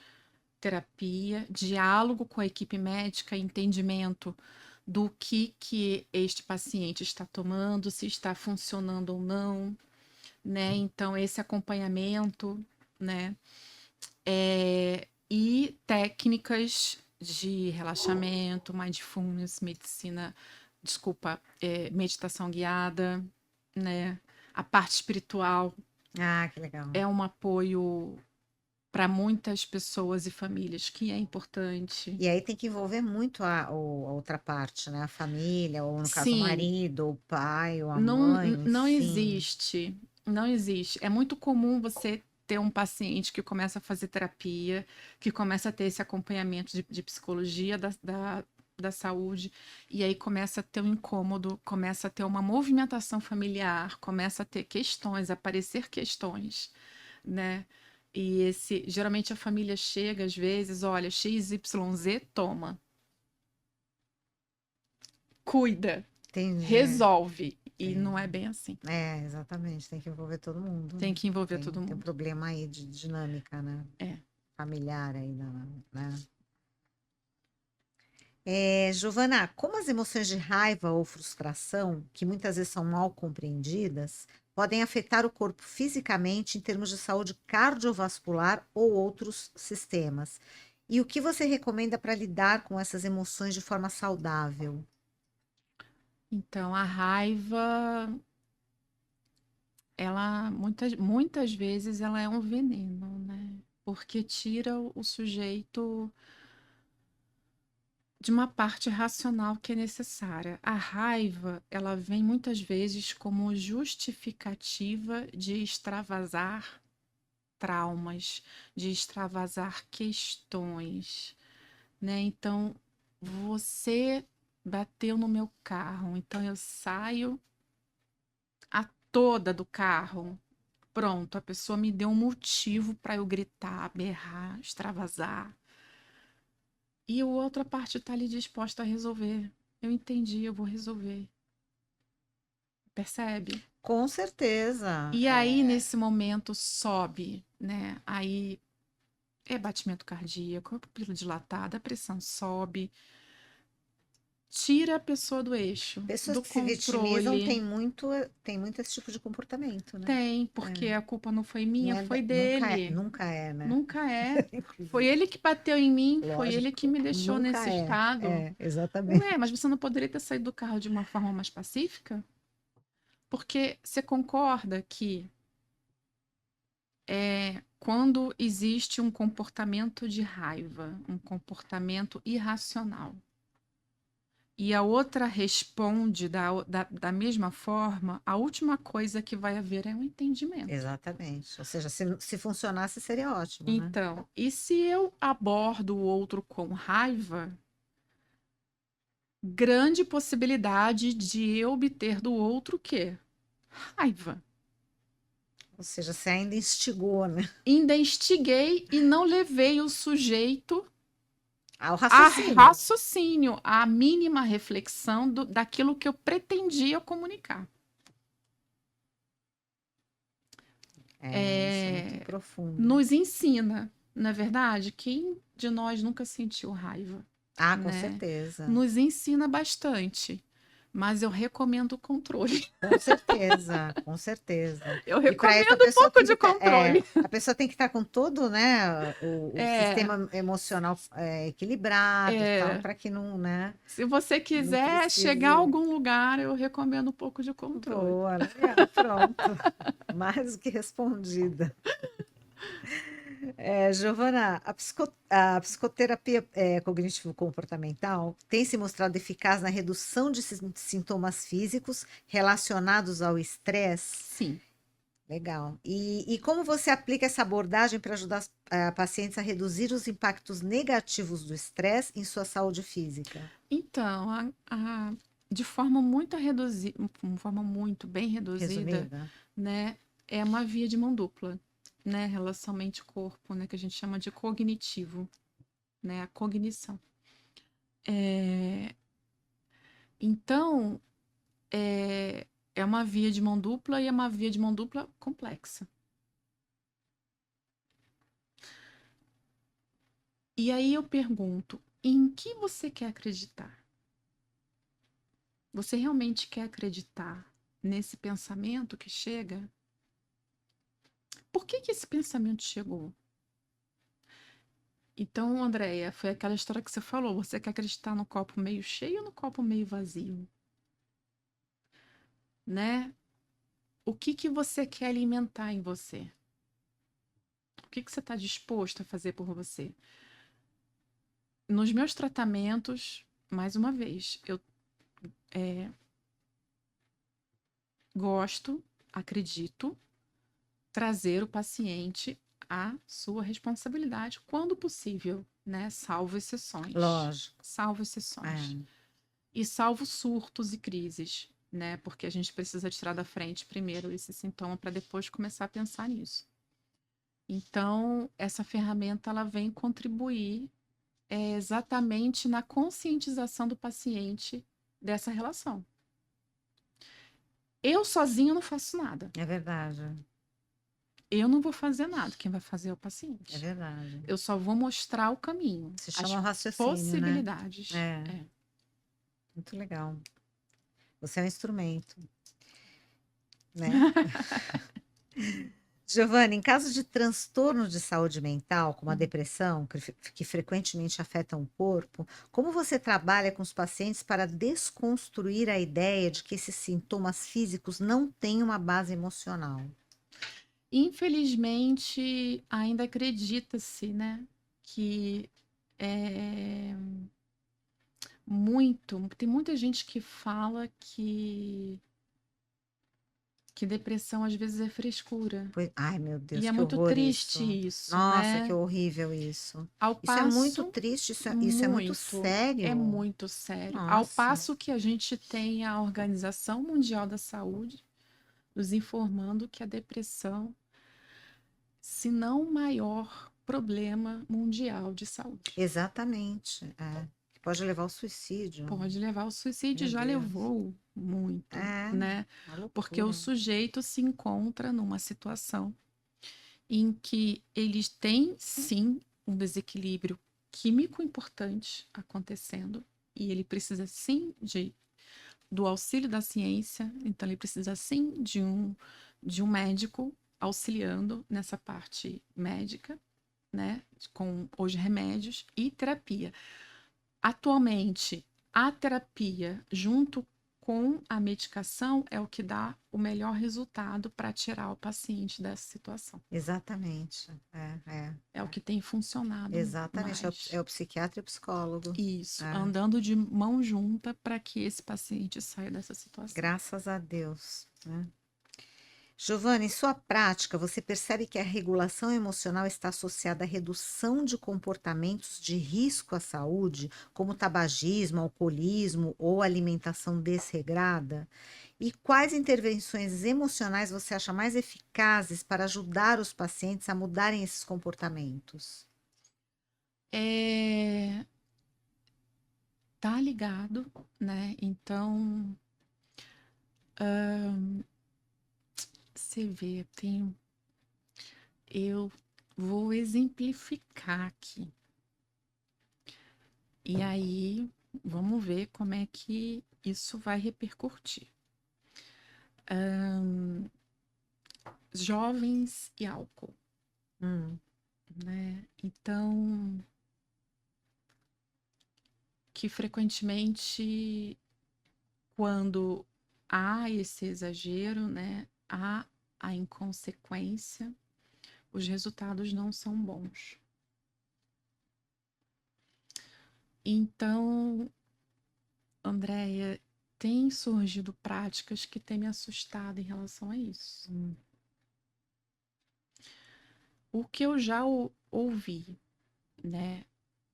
terapia, diálogo com a equipe médica, entendimento do que este paciente está tomando, se está funcionando ou não, né? Então, esse acompanhamento, né? E técnicas de relaxamento, mindfulness, meditação guiada, né? A parte espiritual Ah, que legal. é um apoio para muitas pessoas e famílias que é importante. E aí tem que envolver muito a outra parte, né, a família, ou no caso o Sim, marido, ou o pai, ou a não, mãe, não enfim. existe, não existe. É muito comum você ter um paciente que começa a fazer terapia, que começa a ter esse acompanhamento de psicologia da saúde, e aí começa a ter um incômodo, começa a ter uma movimentação familiar, começa a ter questões, aparecer questões, né? E geralmente a família chega às vezes, olha, XYZ, toma, cuida, Entendi. resolve. E não é Entendi. bem assim. Exatamente, tem que envolver todo mundo, Tem né? que envolver todo Tem um mundo. problema aí de dinâmica, né? É. Familiar aí, né? Giovana, como as emoções de raiva ou frustração, que muitas vezes são mal compreendidas, podem afetar o corpo fisicamente em termos de saúde cardiovascular ou outros sistemas? E o que você recomenda para lidar com essas emoções de forma saudável? Então, a raiva, ela muitas vezes ela é um veneno, né? Porque tira o sujeito de uma parte racional que é necessária. A raiva, ela vem muitas vezes como justificativa de extravasar traumas, de extravasar questões, né? Então, você bateu no meu carro, então eu saio a toda do carro. Pronto, a pessoa me deu um motivo para eu gritar, berrar, extravasar. E a outra parte está ali disposta a resolver. Eu entendi, eu vou resolver. Percebe? Com certeza. E aí, nesse momento, sobe, né? Aí é batimento cardíaco, é pupila dilatada, a pressão sobe, tira a pessoa do eixo, Pessoas do que se vitimizam controle. têm muito esse tipo de comportamento, né? Tem, porque É, a culpa não foi não minha, é, foi nunca dele. nunca é, né? Nunca é. Foi Inclusive, ele que bateu em mim, foi ele que lógico, me deixou nunca nesse é. estado. Exatamente. Ué, mas você não poderia ter saído do carro de uma forma mais pacífica? Porque você concorda que quando existe um comportamento de raiva, um comportamento irracional, e a outra responde da mesma forma, a última coisa que vai haver é um entendimento. Exatamente. Ou seja, se funcionasse, seria ótimo, né? Então, e se eu abordo o outro com raiva, grande possibilidade de eu obter do outro o quê? Raiva. Ou seja, você ainda instigou, né? Ainda instiguei e não levei o sujeito Ao a raciocínio. raciocínio, a mínima reflexão daquilo que eu pretendia comunicar. Isso é muito profundo. Nos ensina, na verdade, quem de nós nunca sentiu raiva, Ah, com né? certeza. Nos ensina bastante, mas eu recomendo o controle. Com certeza, com certeza. Eu E para isso recomendo um pouco de controle. a pessoa tem que estar com todo, né, o É, sistema emocional equilibrado, tal, é. para que não, né, Se você não quiser chegar a precise. algum lugar, eu recomendo um pouco de controle. Boa, legal, pronto. Mais do que respondida. Giovana, a psicoterapia cognitivo-comportamental tem se mostrado eficaz na redução de sintomas físicos relacionados ao estresse? Sim. Legal. E como você aplica essa abordagem para ajudar pacientes a reduzir os impactos negativos do estresse em sua saúde física? Então, de forma muito reduzida, uma forma muito bem reduzida, Resumida? né, é uma via de mão dupla, né, relação mente-corpo, né, que a gente chama de cognitivo, né, a cognição. Então, é uma via de mão dupla e é uma via de mão dupla complexa, E aí eu pergunto, em que você quer acreditar? Você realmente quer acreditar nesse pensamento que chega? Por que que esse pensamento chegou? Então, Andréia, foi aquela história que você falou. Você quer acreditar no copo meio cheio ou no copo meio vazio, né? O que que você quer alimentar em você? O que que você está disposto a fazer por você? Nos meus tratamentos, mais uma vez, eu é, gosto, acredito, trazer o paciente à sua responsabilidade, quando possível, né? Salvo exceções. Lógico. Salvo exceções. E salvo surtos e crises, né? Porque a gente precisa tirar da frente primeiro esse sintoma para depois começar a pensar nisso. Então, essa ferramenta ela vem contribuir exatamente na conscientização do paciente dessa relação. Eu sozinho não faço nada. É verdade. Eu não vou fazer nada. Quem vai fazer é o É paciente. verdade. Eu só vou mostrar o caminho, Se as chama raciocínio, né? possibilidades. É, muito legal. Você é um instrumento, né? Giovanna, em caso de transtorno de saúde mental, como a depressão, que frequentemente afetam o corpo, como você trabalha com os pacientes para desconstruir a ideia de que esses sintomas físicos não têm uma base emocional? Infelizmente, ainda acredita-se, né, que é tem muita gente que fala que depressão às vezes é frescura. Ai, meu E Deus, é que muito horror triste isso. isso, Nossa, que né? horrível isso. Ao Isso é muito passo, triste, isso é muito muito, é sério. muito sério. Ao Nossa, passo que a gente tem a Organização Mundial da Saúde nos informando que a depressão, se não o maior problema mundial de saúde. exatamente. Que pode levar ao suicídio. Pode levar ao suicídio, Meu já Deus. levou muito, É, né? uma Porque o loucura. sujeito se encontra numa situação em que eles têm sim um desequilíbrio químico importante acontecendo e ele precisa sim do auxílio da ciência, então ele precisa sim de um médico auxiliando nessa parte médica, né, com os remédios e terapia. Atualmente, a terapia junto com a medicação é o que dá o melhor resultado para tirar o paciente dessa situação. Exatamente. É o que tem funcionado Exatamente. mais. É o psiquiatra e o psicólogo. Isso, É. andando de mão junta para que esse paciente saia dessa situação. Graças a Deus, né? Giovana, em sua prática, você percebe que a regulação emocional está associada à redução de comportamentos de risco à saúde, como tabagismo, alcoolismo ou alimentação desregrada? E quais intervenções emocionais você acha mais eficazes para ajudar os pacientes a mudarem esses comportamentos? Tá ligado, né? Então, você vê, eu vou exemplificar aqui. E aí, vamos ver como é que isso vai repercutir. Jovens e álcool, Hum, né? Então, que frequentemente, quando há esse exagero, né? Há a inconsequência, os resultados não são bons. Então, Andréia, tem surgido práticas que têm me assustado em relação a isso. hum, O que eu já ouvi, né?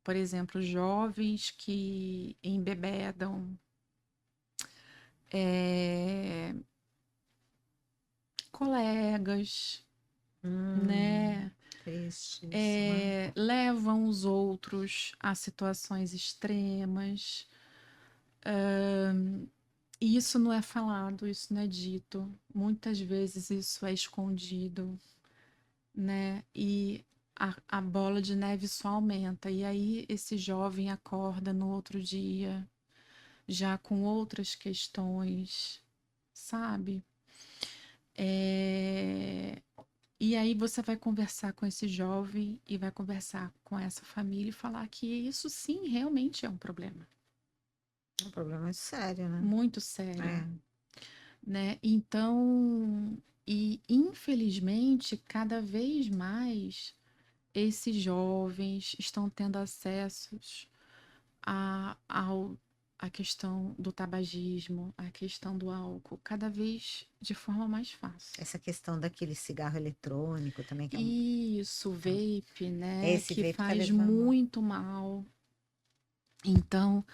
Por exemplo, jovens que embebedam, colegas, hum, né? triste isso, né? Levam os outros a situações extremas. E isso não é falado, isso não é dito. Muitas vezes isso é escondido, né? E a bola de neve só aumenta. E aí esse jovem acorda no outro dia, já com outras questões, sabe? E aí você vai conversar com esse jovem e vai conversar com essa família e falar que isso sim realmente é um problema. É um problema muito sério, né? Muito sério, É. né? Então, e infelizmente, cada vez mais esses jovens estão tendo acessos à questão do tabagismo, à questão do álcool, cada vez de forma mais fácil. Essa questão daquele cigarro eletrônico também, que é Isso, vape, né? esse Que vape tá faz levando. muito mal. Então,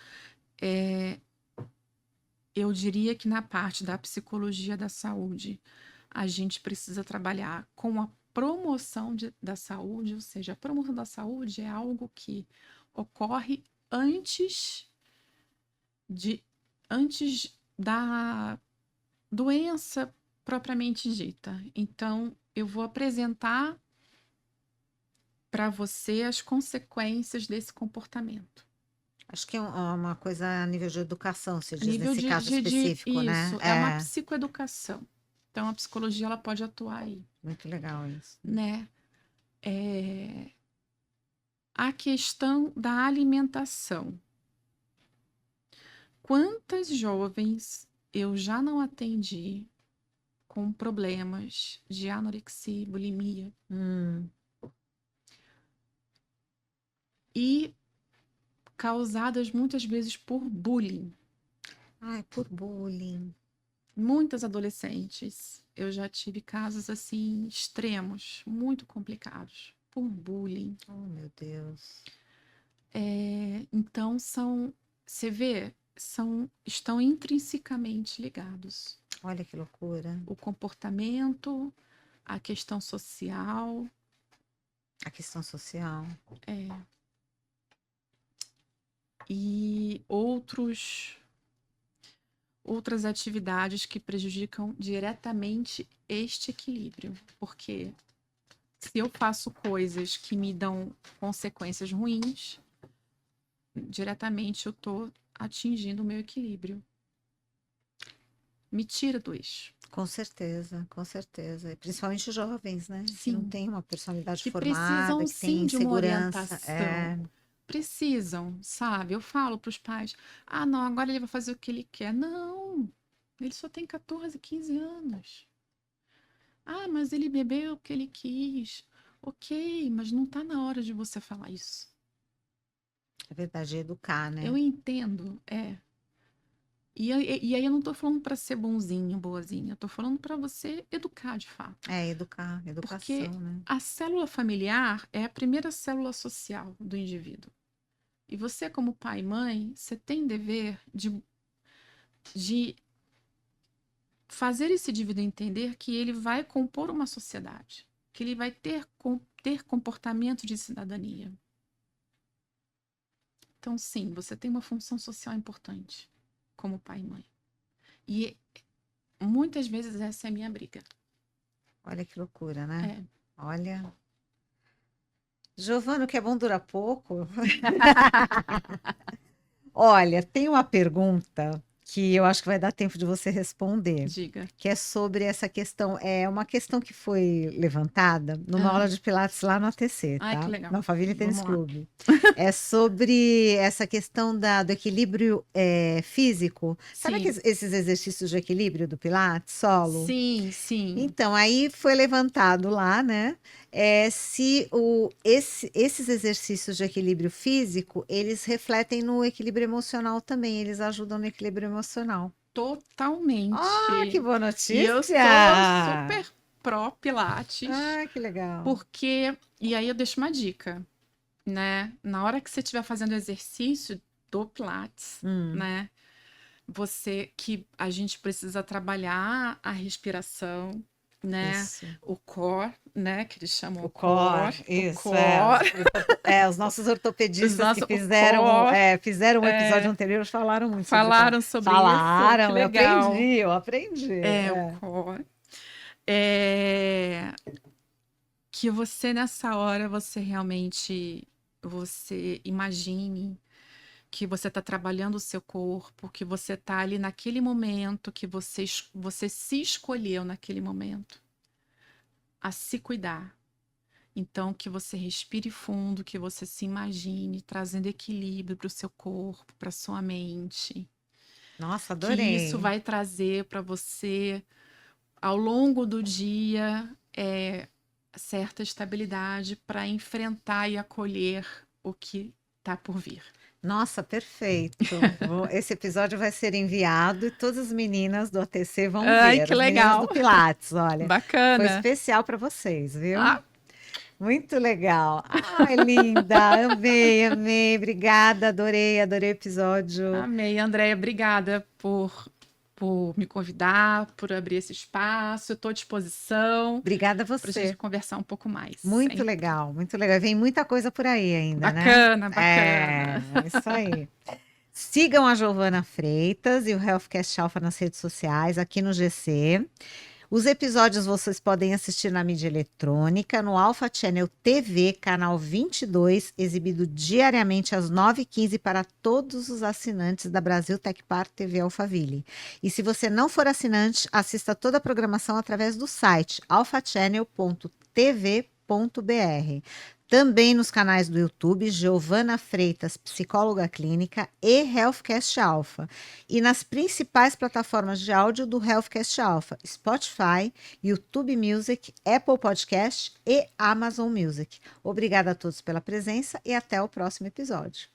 eu diria que na parte da psicologia da saúde, a gente precisa trabalhar com a promoção da saúde, ou seja, a promoção da saúde é algo que ocorre antes da doença propriamente dita. Então, eu vou apresentar para você as consequências desse comportamento. Acho que é uma coisa a nível de educação, se A diz nível nesse caso específico, né? isso, é uma psicoeducação. Então, a psicologia ela pode atuar aí, Muito legal isso. né? A questão da alimentação. Quantas jovens eu já não atendi com problemas de anorexia e bulimia e causadas muitas vezes por bullying. Ai, por bullying. Muitas adolescentes, eu já tive casos assim extremos, muito complicados, por bullying. Oh, meu Deus. Então você vê, estão intrinsecamente ligados. Olha que loucura. O comportamento, a questão social, A questão social. e outras atividades que prejudicam diretamente este equilíbrio. Porque se eu faço coisas que me dão consequências ruins, diretamente eu estou atingindo o meu equilíbrio. Me tira do eixo. Com certeza, com certeza. E principalmente jovens, né? Que não Sim. têm uma personalidade Que formada, precisam que têm sim de uma insegurança. orientação. Precisam, sabe? Eu falo para os pais: ah, não, agora ele vai fazer o que ele quer. Não, ele só tem 14, 15 anos. Ah, mas ele bebeu o que ele quis. Ok, mas não está na hora de você falar isso. É verdade, educar, né? Eu entendo, E aí eu não tô falando para ser bonzinho, boazinha, eu tô falando para você educar de fato. É, educar, Porque educação, né? a célula familiar é a primeira célula social do indivíduo. E você, como pai e mãe, você tem dever de fazer esse indivíduo entender que ele vai compor uma sociedade, que ele vai ter comportamento de cidadania. Então, sim, você tem uma função social importante como pai e mãe. E muitas vezes essa é a minha briga. Olha que loucura, né? É. Olha. Giovana, o que é bom dura pouco. Olha, tem uma pergunta que eu acho que vai dar tempo de você responder, Diga. que é sobre essa questão. É uma questão que foi levantada numa aula de Pilates lá no ATC, Ai, que tá? legal. No Alphaville Tênis Vamos lá. Clube. É sobre essa questão do equilíbrio físico. Sabe Sim. esses exercícios de equilíbrio do Pilates, solo? Sim, sim. Então, aí foi levantado lá, né? Se esses exercícios de equilíbrio físico, eles refletem no equilíbrio emocional também, eles ajudam no equilíbrio emocional. Totalmente. Ah, que boa notícia! E eu sou super pró Pilates. Ah, que legal. Porque, e aí eu deixo uma dica, né? Na hora que você estiver fazendo exercício do Pilates, né? Que a gente precisa trabalhar a respiração, né? Isso. O core, né? Que eles chamam O core, isso, o core. os nossos ortopedistas o que fizeram um episódio anterior falaram muito sobre o core. Falaram sobre isso. Falaram, Que legal. eu aprendi. O core. que você nessa hora, você imagine que você está trabalhando o seu corpo, que você está ali naquele momento, que você se escolheu naquele momento a se cuidar. Então, que você respire fundo, que você se imagine trazendo equilíbrio para o seu corpo, para sua mente. Nossa, Que isso adorei. vai trazer para você, ao longo do dia, certa estabilidade para enfrentar e acolher o que está por vir. Nossa, perfeito. Esse episódio vai ser enviado e todas as meninas do ATC vão Ai, ver. que As meninas do legal! Pilates, olha. Foi Bacana! especial para vocês, viu? Ah, Muito legal. Ai, linda. Amei, amei. Obrigada, adorei o episódio. amei, Andréia. Obrigada por me convidar, por abrir esse espaço. Estou à disposição Obrigada a para a gente você. conversar um pouco mais. Muito Sempre. legal, muito legal. Vem muita coisa por aí ainda, né? Bacana, bacana. Isso aí. Sigam a Giovana Freitas e o Healthcast Alpha nas redes sociais, aqui no GC. Os episódios vocês podem assistir na mídia eletrônica, no Alpha Channel TV, canal 22, exibido diariamente às 9h15 para todos os assinantes da Brasil Tech Park TV Alphaville. E se você não for assinante, assista toda a programação através do site alphachannel.tv.br. Também nos canais do YouTube, Giovana Freitas, Psicóloga Clínica e Healthcast Alpha. E nas principais plataformas de áudio do Healthcast Alpha, Spotify, YouTube Music, Apple Podcast e Amazon Music. Obrigada a todos pela presença e até o próximo episódio.